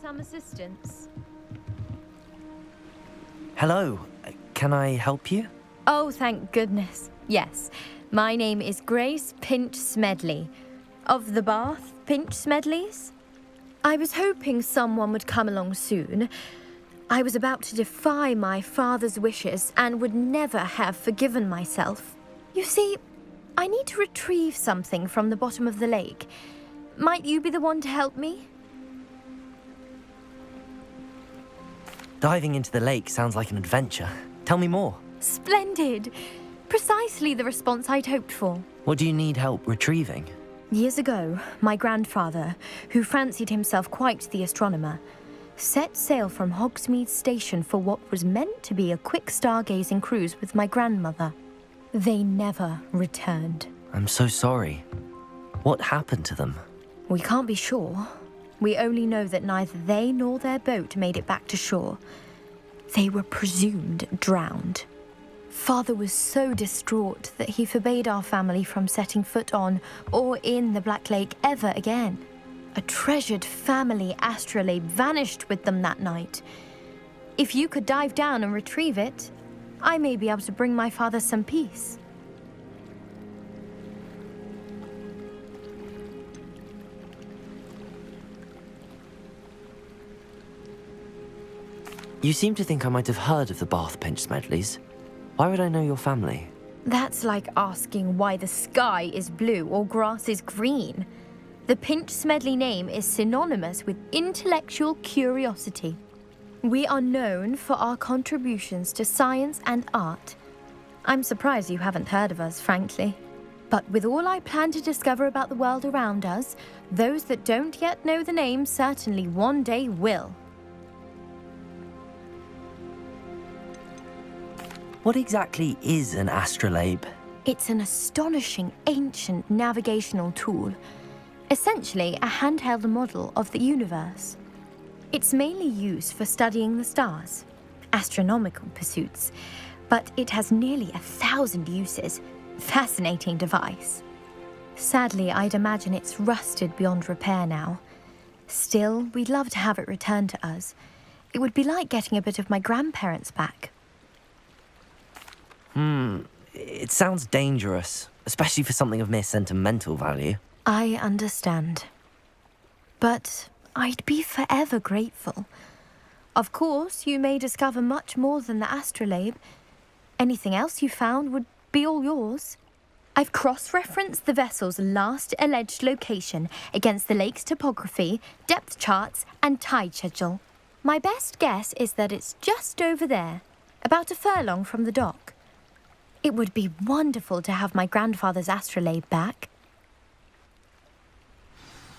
some assistance? Hello, can I help you? Oh, thank goodness. Yes, my name is Grace Pinch Smedley, of the Bath Pinch Smedleys. I was hoping someone would come along soon. I was about to defy my father's wishes and would never have forgiven myself. You see, I need to retrieve something from the bottom of the lake. Might you be the one to help me? Diving into the lake sounds like an adventure. Tell me more. Splendid! Precisely the response I'd hoped for. What do you need help retrieving? Years ago, my grandfather, who fancied himself quite the astronomer, set sail from Hogsmeade Station for what was meant to be a quick stargazing cruise with my grandmother. They never returned. I'm so sorry. What happened to them? We can't be sure. We only know that neither they nor their boat made it back to shore. They were presumed drowned. Father was so distraught that he forbade our family from setting foot on or in the Black Lake ever again. A treasured family astrolabe vanished with them that night. If you could dive down and retrieve it, I may be able to bring my father some peace. You seem to think I might have heard of the Bath Pinch Smedleys. Why would I know your family? That's like asking why the sky is blue or grass is green. The Pinch Smedley name is synonymous with intellectual curiosity. We are known for our contributions to science and art. I'm surprised you haven't heard of us, frankly. But with all I plan to discover about the world around us, those that don't yet know the name certainly one day will. What exactly is an astrolabe? It's an astonishing ancient navigational tool, essentially a handheld model of the universe. It's mainly used for studying the stars, astronomical pursuits, but it has nearly 1,000 uses. Fascinating device. Sadly, I'd imagine it's rusted beyond repair now. Still, we'd love to have it returned to us. It would be like getting a bit of my grandparents back. It sounds dangerous, especially for something of mere sentimental value. I understand. But I'd be forever grateful. Of course, you may discover much more than the astrolabe. Anything else you found would be all yours. I've cross-referenced the vessel's last alleged location against the lake's topography, depth charts, and tide schedule. My best guess is that it's just over there, about a furlong from the dock. It would be wonderful to have my grandfather's astrolabe back.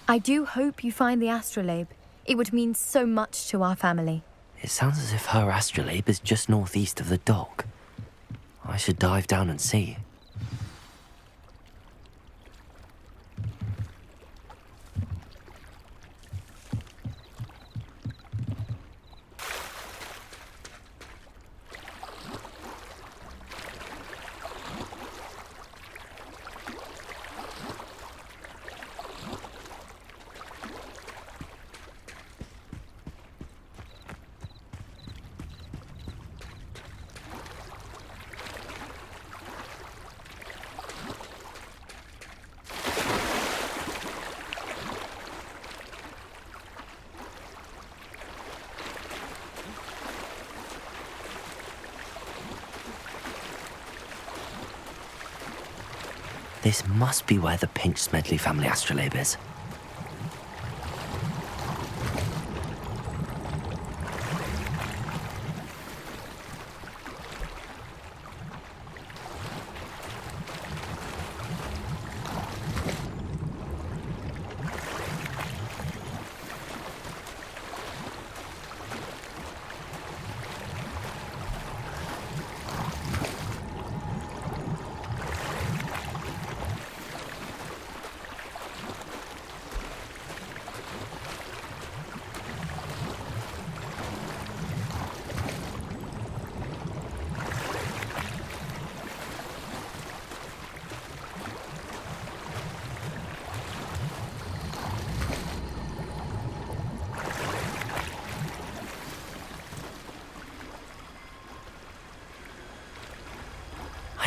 I do hope you find the astrolabe. It would mean so much to our family. It sounds as if her astrolabe is just northeast of the dock. I should dive down and see. This must be where the Pinch Smedley family astrolabe is.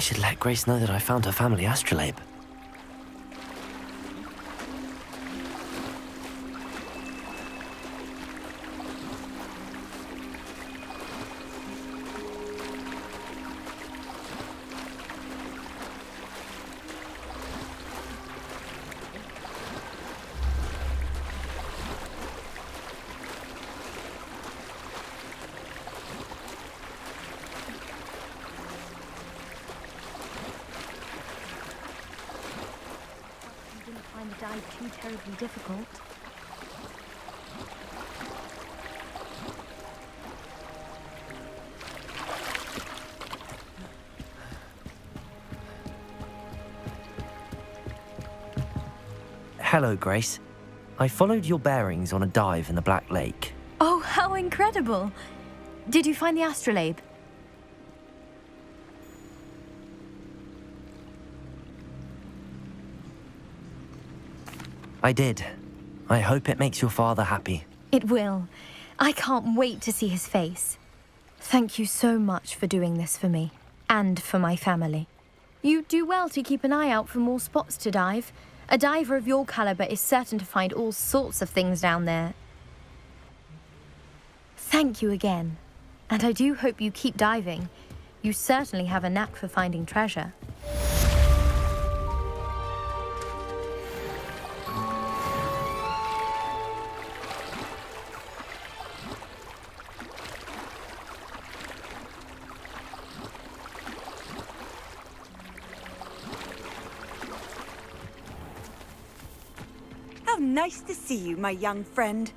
I should let Grace know that I found her family astrolabe. Find the dive too terribly difficult. Hello, Grace. I followed your bearings on a dive in the Black Lake. Oh, how incredible! Did you find the astrolabe? I did. I hope it makes your father happy. It will. I can't wait to see his face. Thank you so much for doing this for me, and for my family. You do well to keep an eye out for more spots to dive. A diver of your caliber is certain to find all sorts of things down there. Thank you again, and I do hope you keep diving. You certainly have a knack for finding treasure. How nice to see you, my young friend.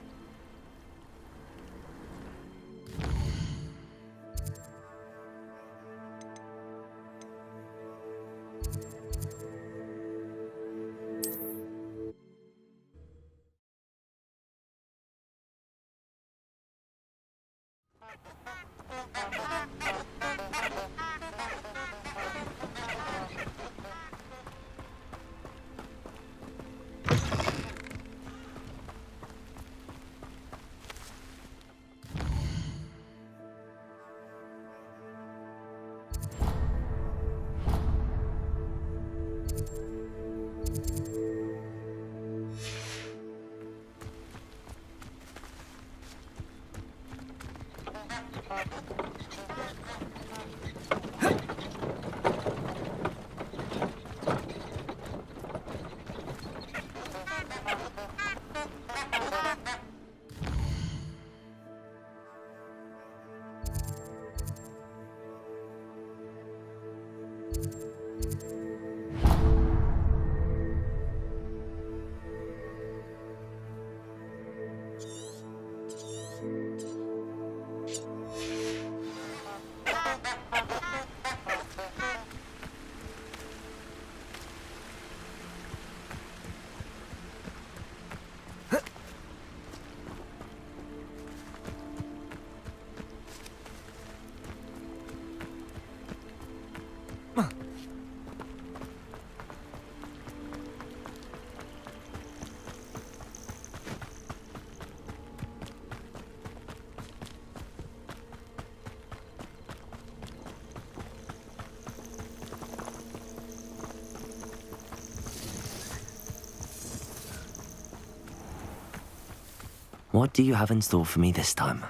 What do you have in store for me this time?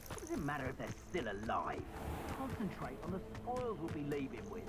What does it matter if they're still alive? Concentrate on the spoils we'll be leaving with.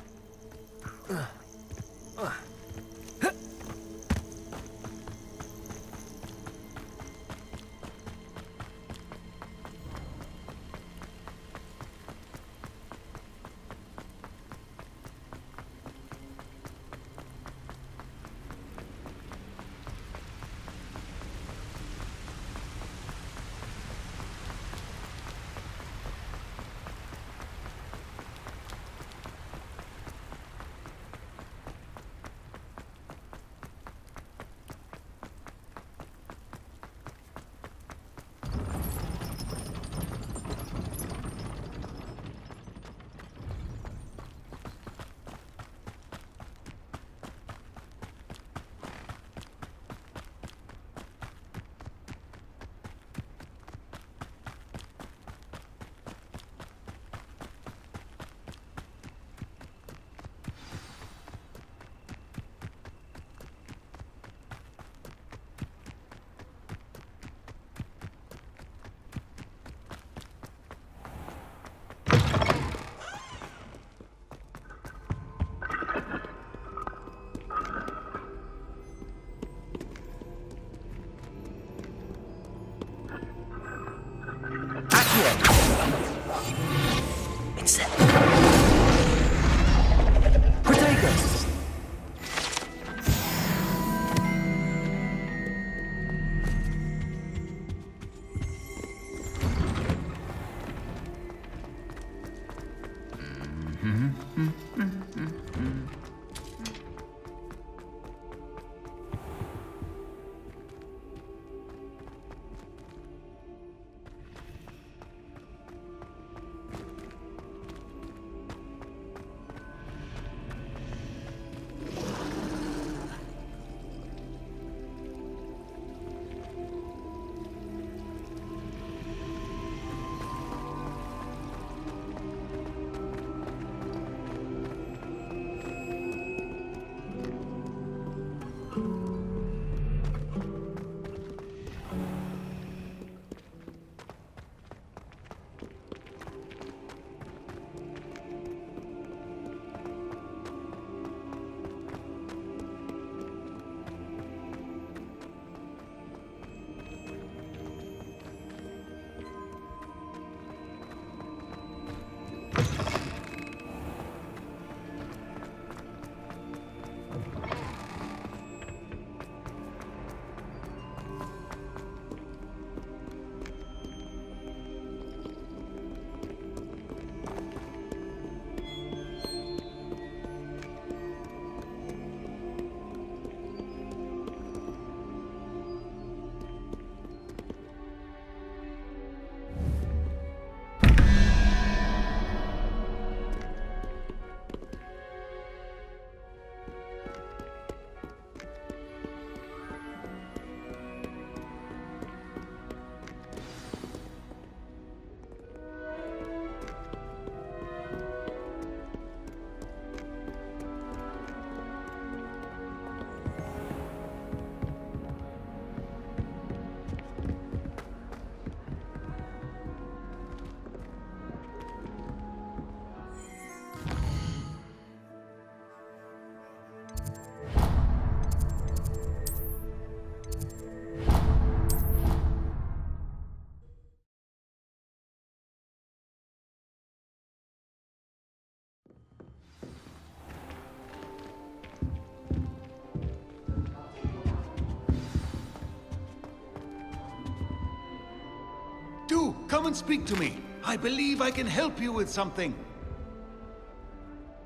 come and speak to me. I believe I can help you with something.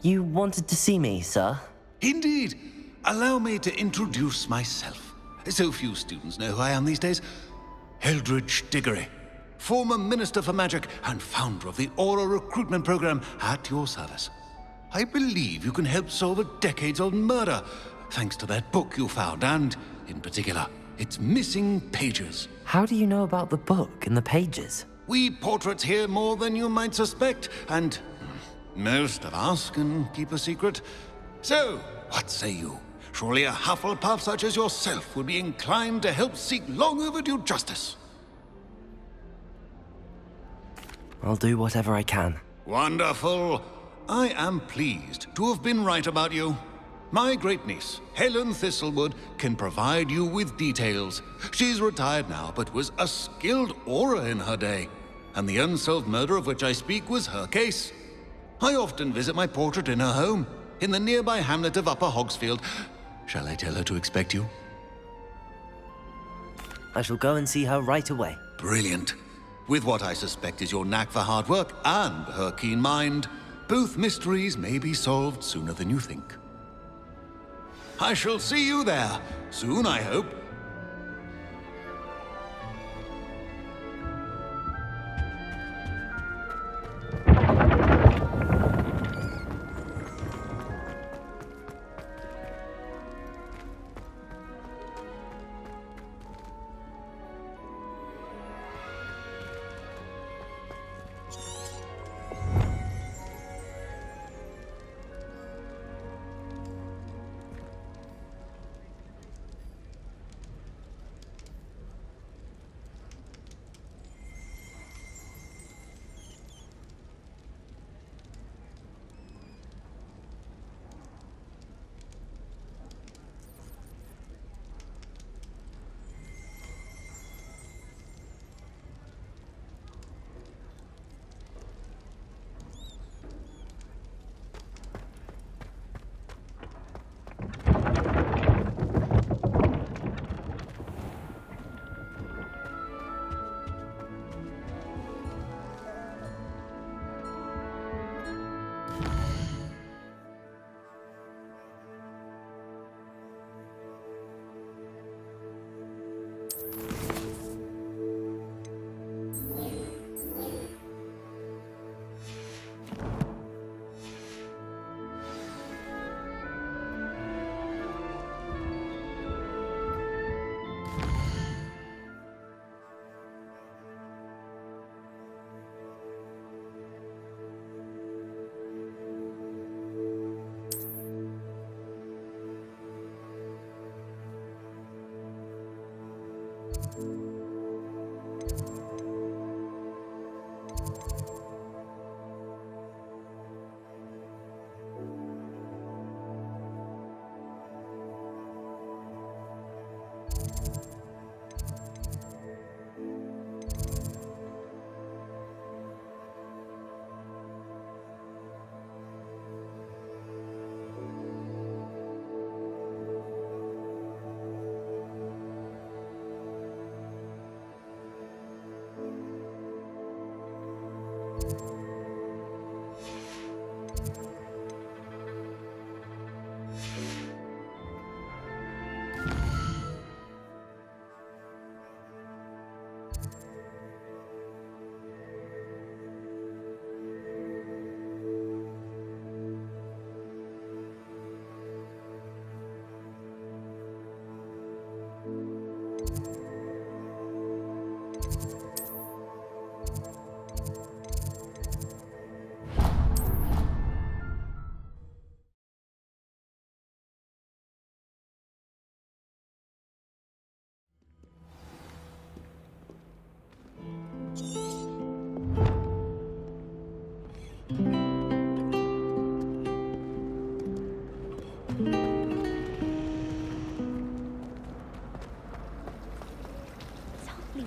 You wanted to see me, sir? Indeed. Allow me to introduce myself. So few students know who I am these days. Eldridge Diggory, former Minister for Magic and founder of the Aura Recruitment Program, at your service. I believe you can help solve a decades-old murder, thanks to that book you found, and, in particular, its missing pages. How do you know about the book and the pages? We portraits here more than you might suspect, and most of us can keep a secret. So, what say you? Surely a Hufflepuff such as yourself would be inclined to help seek long overdue justice. I'll do whatever I can. Wonderful. I am pleased to have been right about you. My great-niece, Helen Thistlewood, can provide you with details. She's retired now, but was a skilled aura in her day. And the unsolved murder of which I speak was her case. I often visit my portrait in her home, in the nearby hamlet of Upper Hogsfield. Shall I tell her to expect you? I shall go and see her right away. Brilliant. With what I suspect is your knack for hard work and her keen mind, both mysteries may be solved sooner than you think. I shall see you there, soon I hope.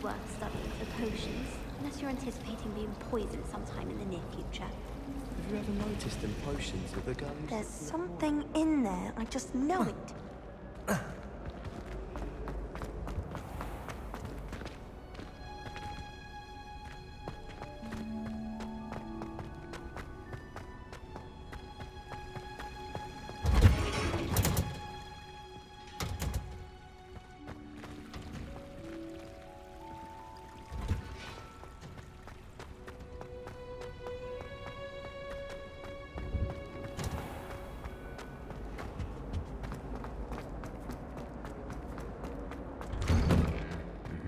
Worth studying for potions, unless you're anticipating being poisoned sometime in the near future. Have you ever noticed in potions that the guys... There's something in there, I just know it.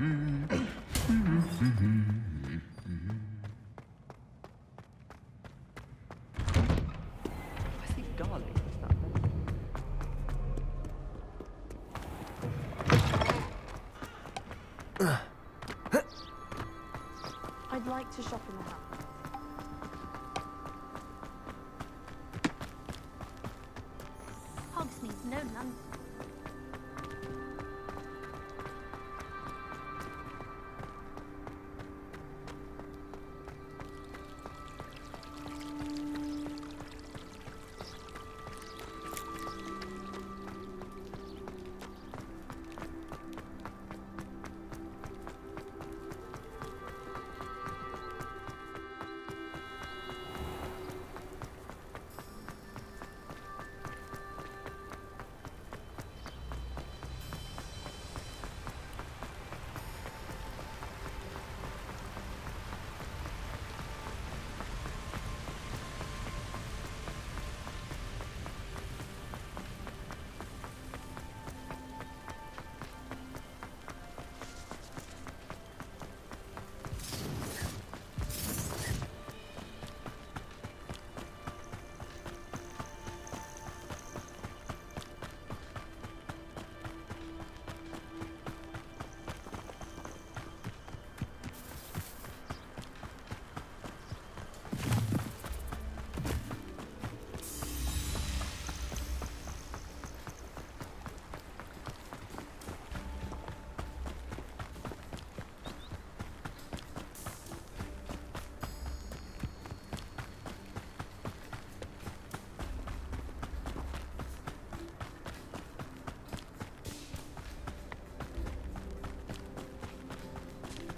I think garlic is that better. I'd like to shop in the house. Hogsmeade, no London.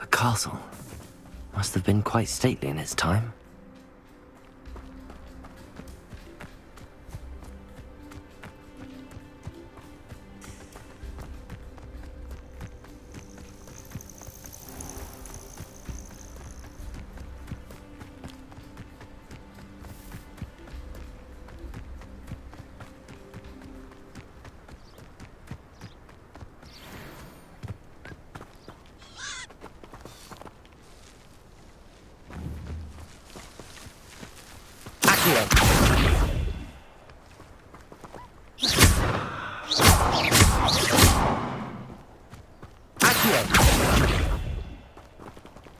A castle. Must have been quite stately in its time.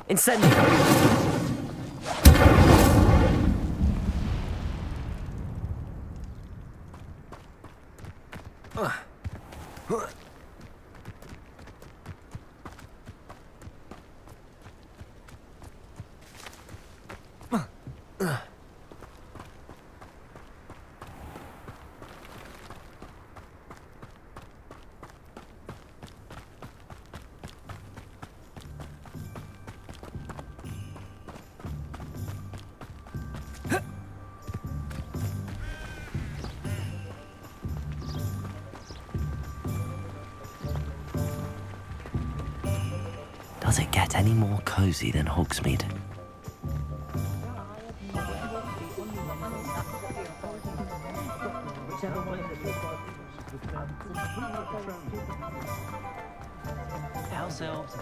Incendio! Does it get any more cozy than Hogsmeade? House elves.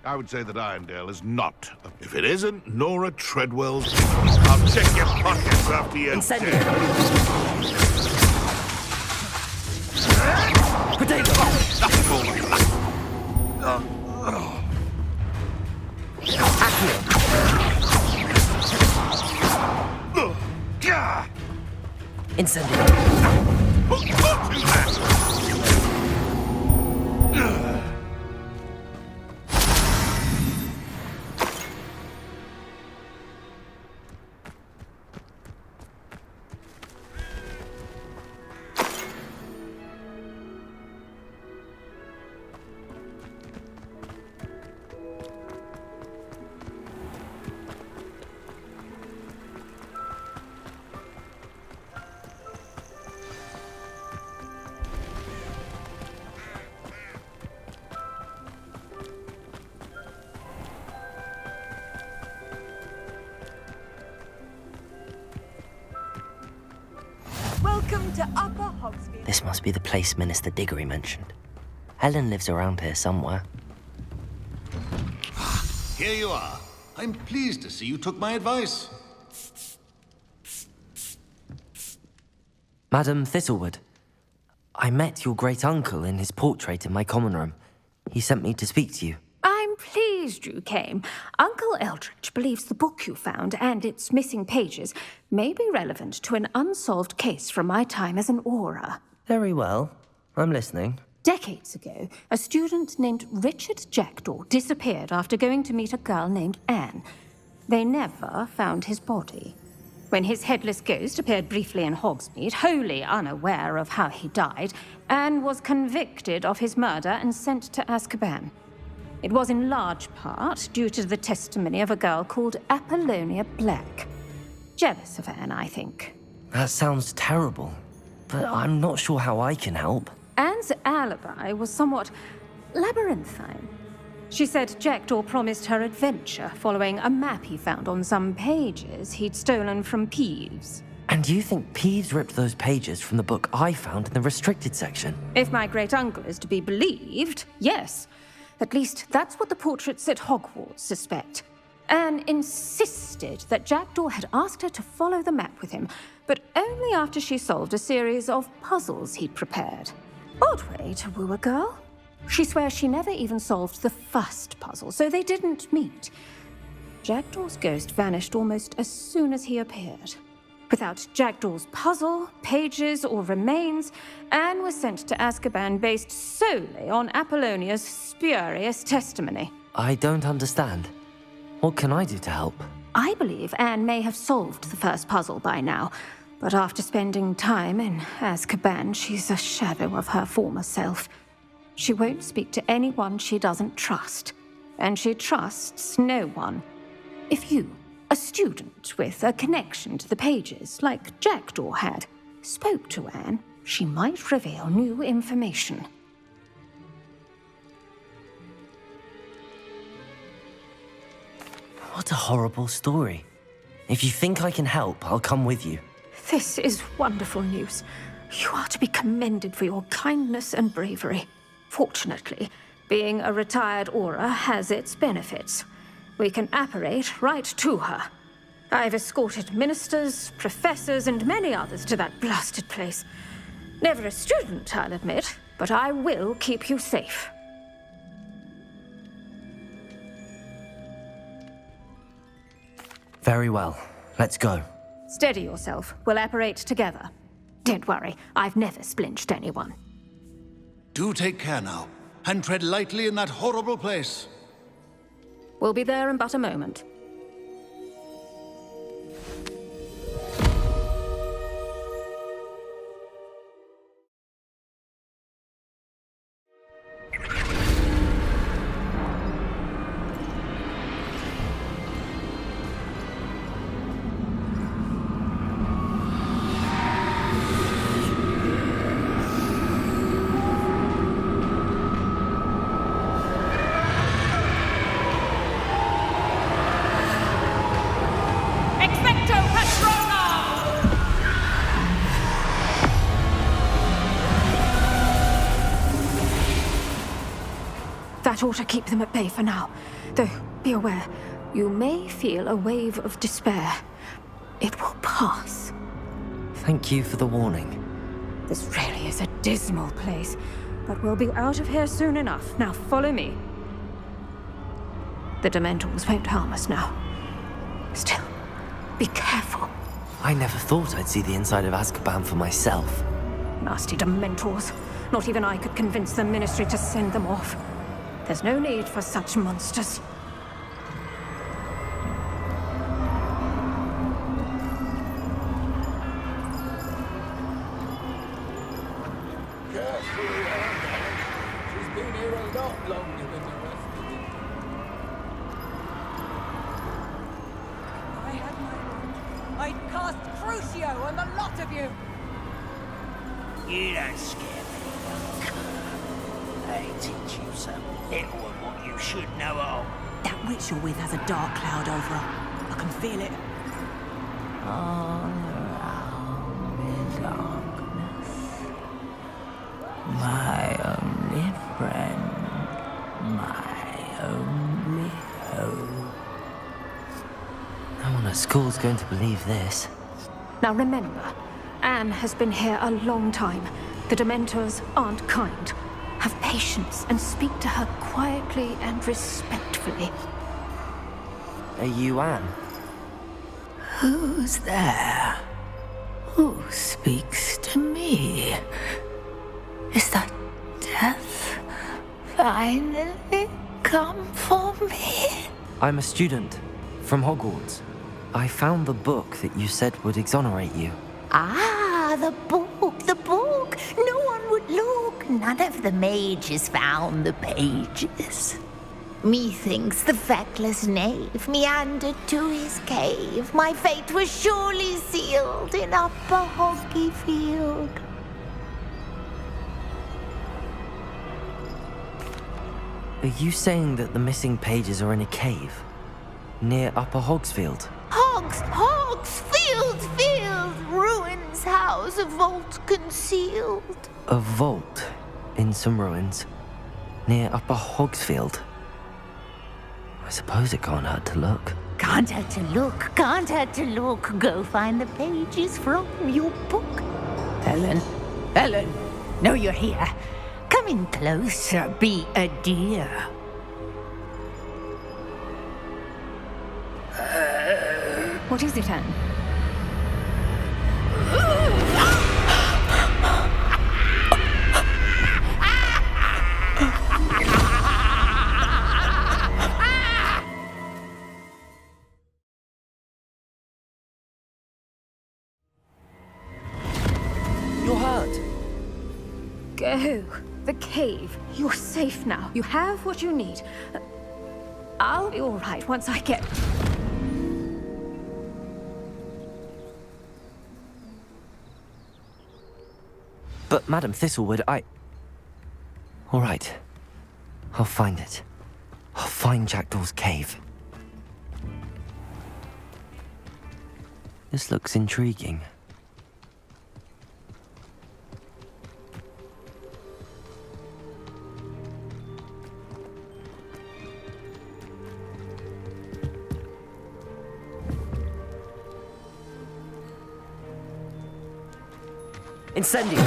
I would say that Irondale is not. If it isn't Nora Treadwell's, I'll check your pockets after you. Incendio! Potato! Incendio! Welcome to Upper Hogsfield. This must be the place Minister Diggory mentioned. Helen lives around here somewhere. Here you are. I'm pleased to see you took my advice. Madam Thistlewood, I met your great-uncle in his portrait in my common room. He sent me to speak to you. I'm pleased you came. Uncle Eldridge believes the book you found and its missing pages may be relevant to an unsolved case from my time as an aura. Very well. I'm listening. Decades ago, a student named Richard Jackdaw disappeared after going to meet a girl named Anne. They never found his body. When his headless ghost appeared briefly in Hogsmeade, wholly unaware of how he died, Anne was convicted of his murder and sent to Azkaban. It was in large part due to the testimony of a girl called Apollonia Black. Jealous of Anne, I think. That sounds terrible, but I'm not sure how I can help. Anne's alibi was somewhat labyrinthine. She said Jackdaw promised her adventure following a map he found on some pages he'd stolen from Peeves. And you think Peeves ripped those pages from the book I found in the restricted section? If my great-uncle is to be believed, yes. At least that's what the portraits at Hogwarts suspect. Anne insisted that Jackdaw had asked her to follow the map with him, but only after she solved a series of puzzles he'd prepared. Odd way to woo a girl. She swears she never even solved the first puzzle, so they didn't meet. Jackdaw's ghost vanished almost as soon as he appeared. Without Jackdaw's puzzle, pages, or remains, Anne was sent to Azkaban based solely on Apollonia's spurious testimony. I don't understand. What can I do to help? I believe Anne may have solved the first puzzle by now, but after spending time in Azkaban, she's a shadow of her former self. She won't speak to anyone she doesn't trust, and she trusts no one. If you, a student with a connection to the pages, like Jackdaw had, spoke to Anne, she might reveal new information. What a horrible story. If you think I can help, I'll come with you. This is wonderful news. You are to be commended for your kindness and bravery. Fortunately, being a retired aura has its benefits. We can apparate right to her. I've escorted ministers, professors, and many others to that blasted place. Never a student, I'll admit, but I will keep you safe. Very well. Let's go. Steady yourself. We'll apparate together. Don't worry, I've never splinched anyone. Do take care now, and tread lightly in that horrible place. We'll be there in but a moment. That ought to keep them at bay for now. Though, be aware, you may feel a wave of despair. It will pass. Thank you for the warning. This really is a dismal place, but we'll be out of here soon enough. Now follow me. The Dementors won't harm us now. Still, be careful. I never thought I'd see the inside of Azkaban for myself. Nasty Dementors. Not even I could convince the Ministry to send them off. There's no need for such monsters. She's been here a lot longer than the rest of them. I had my I'd cast Crucio on the lot of you! You don't scare me. They teach you so little of what you should know of. That witch you're with has a dark cloud over her. I can feel it. All around is darkness. My only friend, my only hope. No one at school's going to believe this. Now remember, Anne has been here a long time. The Dementors aren't kind. Have patience and speak to her quietly and respectfully. Are you Anne? Who's there? Who speaks to me? Is that death finally come for me? I'm a student from Hogwarts. I found the book that you said would exonerate you. Ah, the book, the book. No one would look. None of the mages found the pages. Methinks the feckless knave meandered to his cave. My fate was surely sealed in Upper Hoggyfield. Are you saying that the missing pages are in a cave? Near Upper Hogsfield? Hogsfield, ruins house, a vault concealed. A vault in some ruins near Upper Hogsfield? I suppose it can't hurt to look. Can't hurt to look. Go find the pages from your book. Helen, know you're here. Come in closer, be a dear. What is it, Anne? You're hurt. Go. The cave. You're safe now. You have what you need. I'll be all right once I get... But Madam Thistlewood, all right. I'll find it. I'll find Jackdaw's cave. This looks intriguing. Incendio!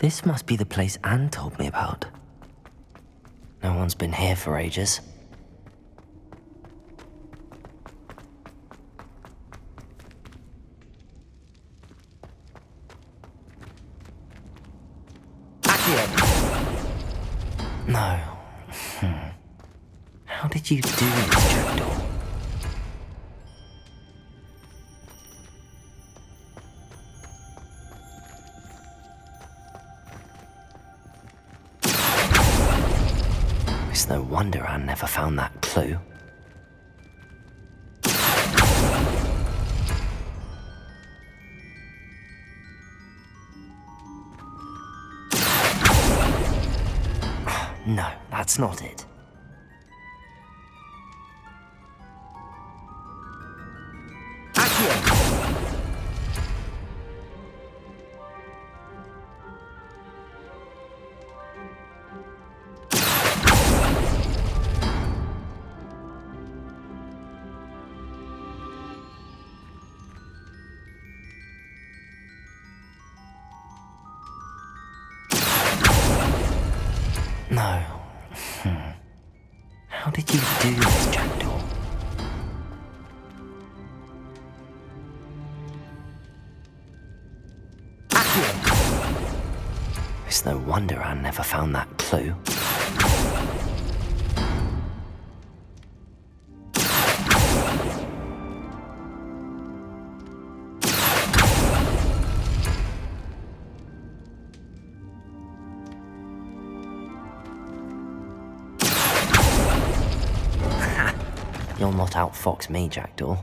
This must be the place Anne told me about. No one's been here for ages. No. How did you do this, Jackdaw? It's no wonder Anne never found that clue. No, that's not it. No. How did you do this, Jackdaw? It's no wonder Anne never found that clue. You'll not outfox me, Jackdaw.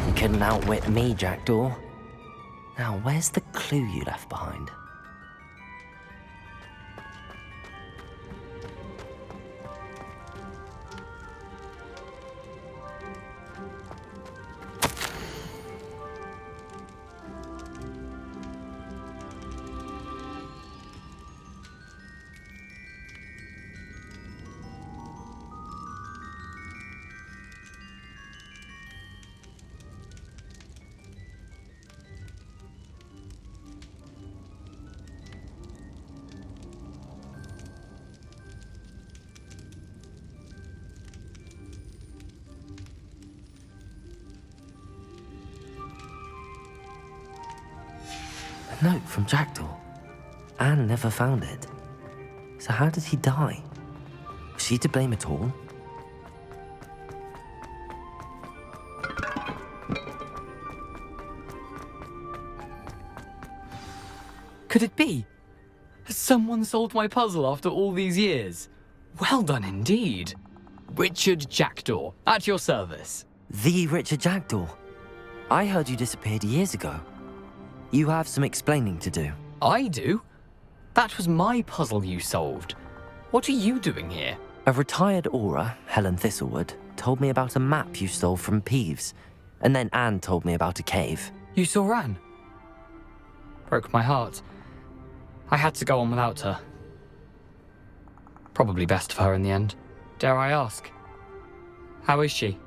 You couldn't outwit me, Jackdaw. Now, where's the clue you left behind? A note from Jackdaw. Anne never found it. So how did he die? Was she to blame at all? Could it be? Has someone solved my puzzle after all these years? Well done indeed. Richard Jackdaw, at your service. The Richard Jackdaw. I heard you disappeared years ago. You have some explaining to do. I do? That was my puzzle you solved. What are you doing here? A retired aura, Helen Thistlewood, told me about a map you stole from Peeves, and then Anne told me about a cave. You saw Anne? Broke my heart. I had to go on without her. Probably best for her in the end. Dare I ask? How is she?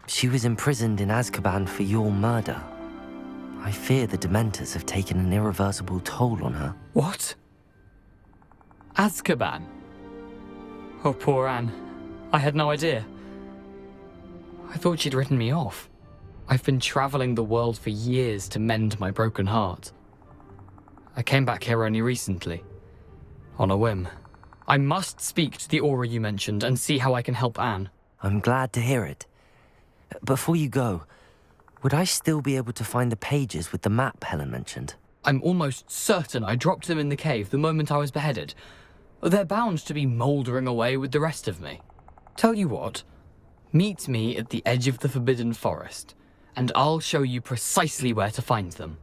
She was imprisoned in Azkaban for your murder. I fear the Dementors have taken an irreversible toll on her. What? Azkaban? Oh, poor Anne. I had no idea. I thought she'd written me off. I've been traveling the world for years to mend my broken heart. I came back here only recently, on a whim. I must speak to the aura you mentioned and see how I can help Anne. I'm glad to hear it. Before you go, would I still be able to find the pages with the map Helen mentioned? I'm almost certain I dropped them in the cave the moment I was beheaded. They're bound to be mouldering away with the rest of me. Tell you what, meet me at the edge of the Forbidden Forest, and I'll show you precisely where to find them.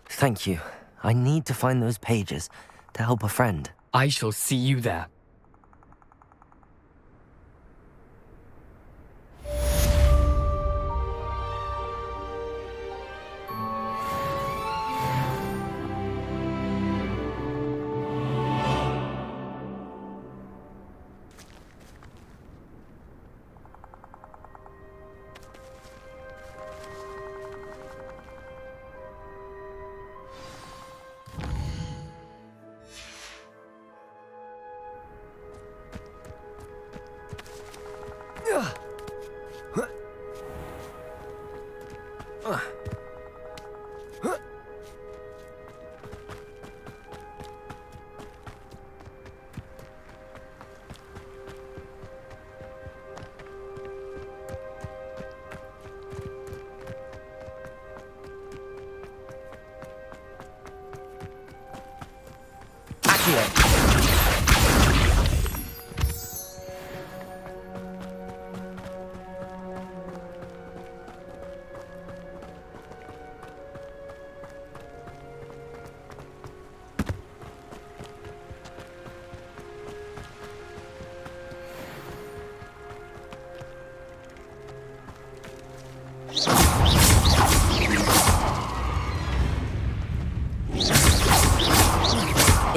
Thank you. I need to find those pages to help a friend. I shall see you there.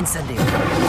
Incendio.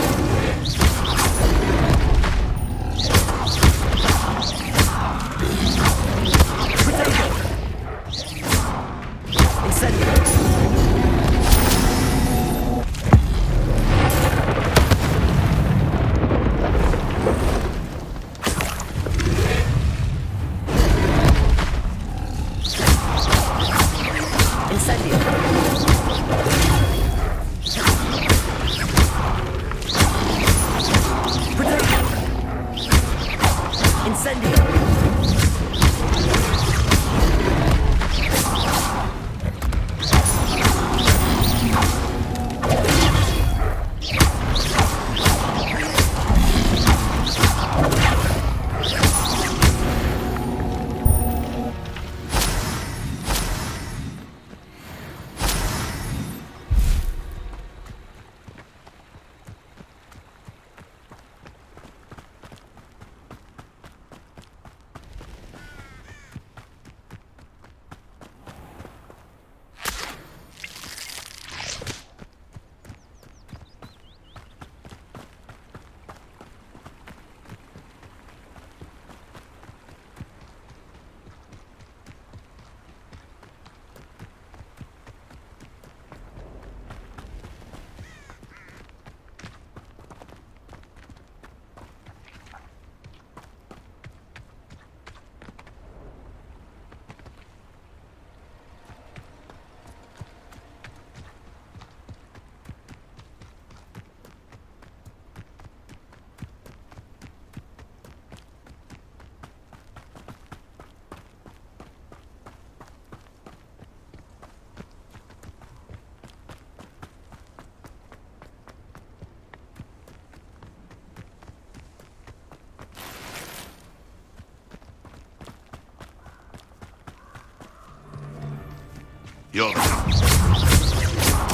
You're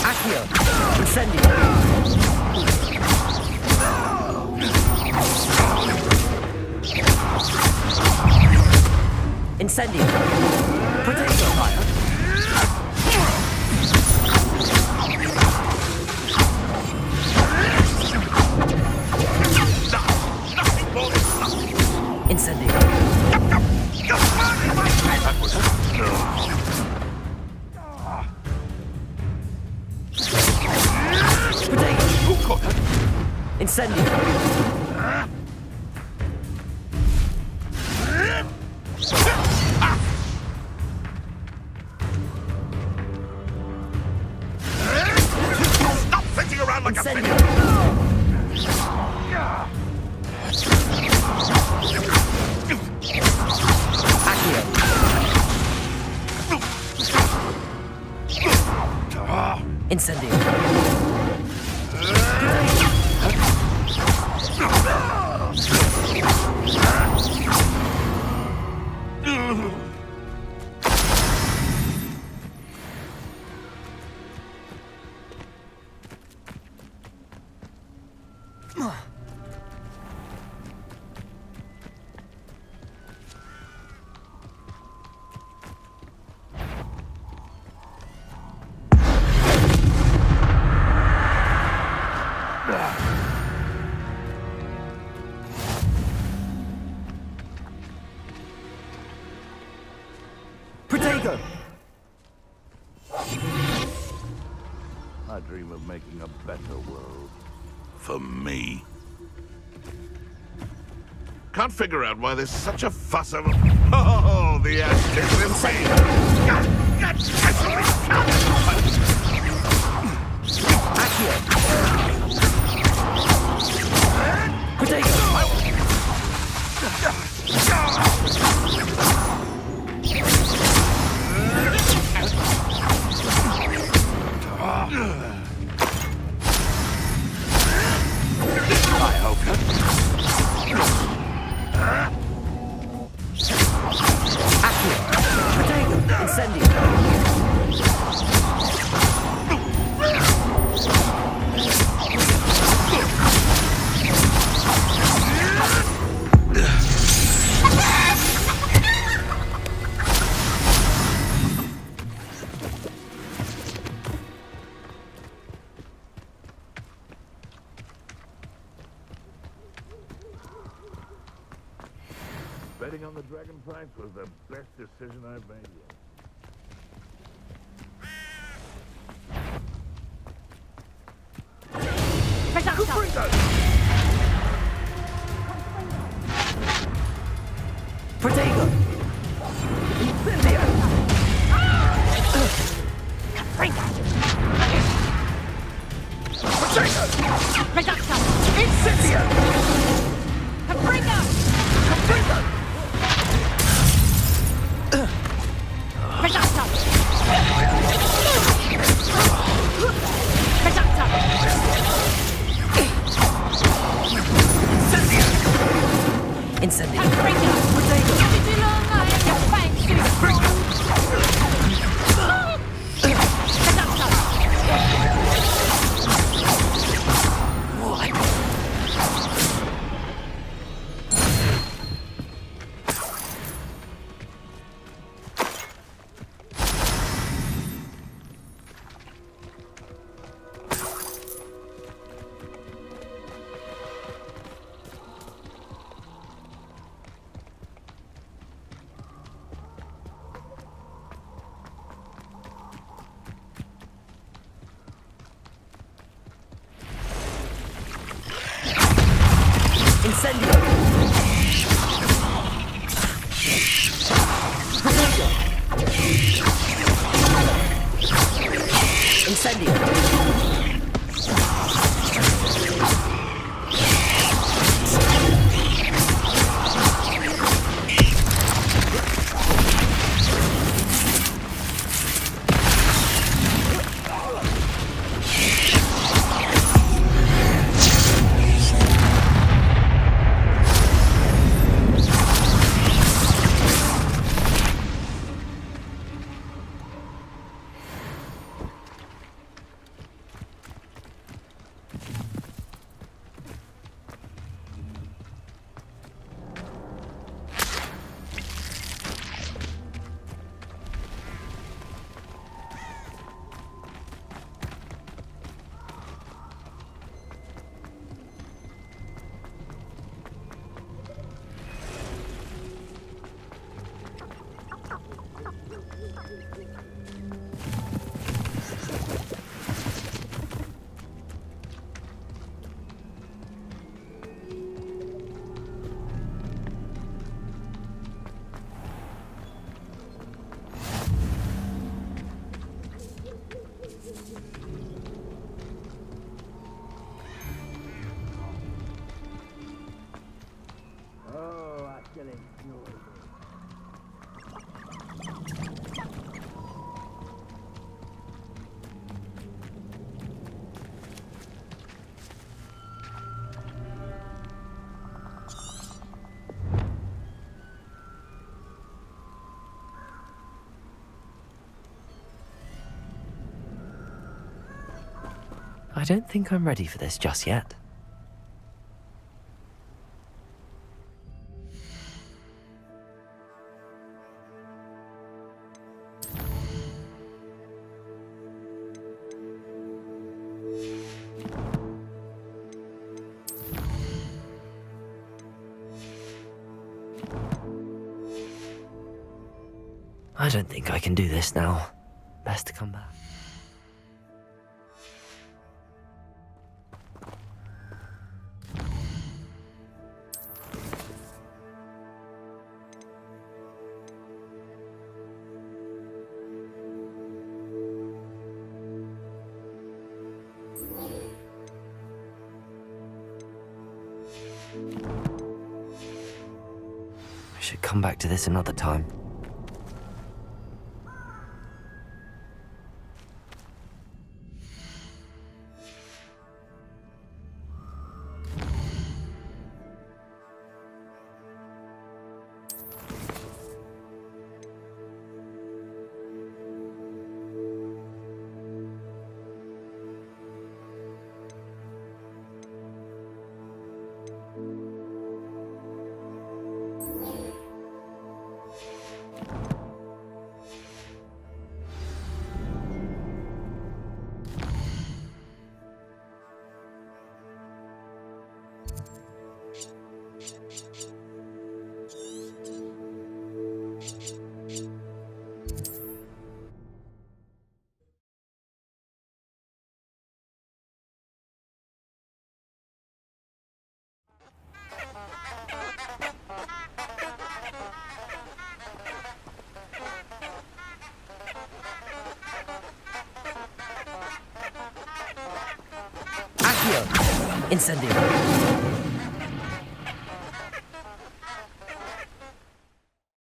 Accio! Incendio! Incendio! Potato fire! Incendio! Incendio! Stop sitting around like a Incendio! fish! Incendio. Protego! I dream of making a better world. For me. Can't figure out why there's such a fuss over... Oh, the Aztecs insane! Betting on the Dragon Price was the best decision I've made yet. Protego! Incendio! Incendio! Incendio! I don't think I'm ready for this just yet. I don't think I can do this now. Best to come back. I should come back to this another time. Incendio.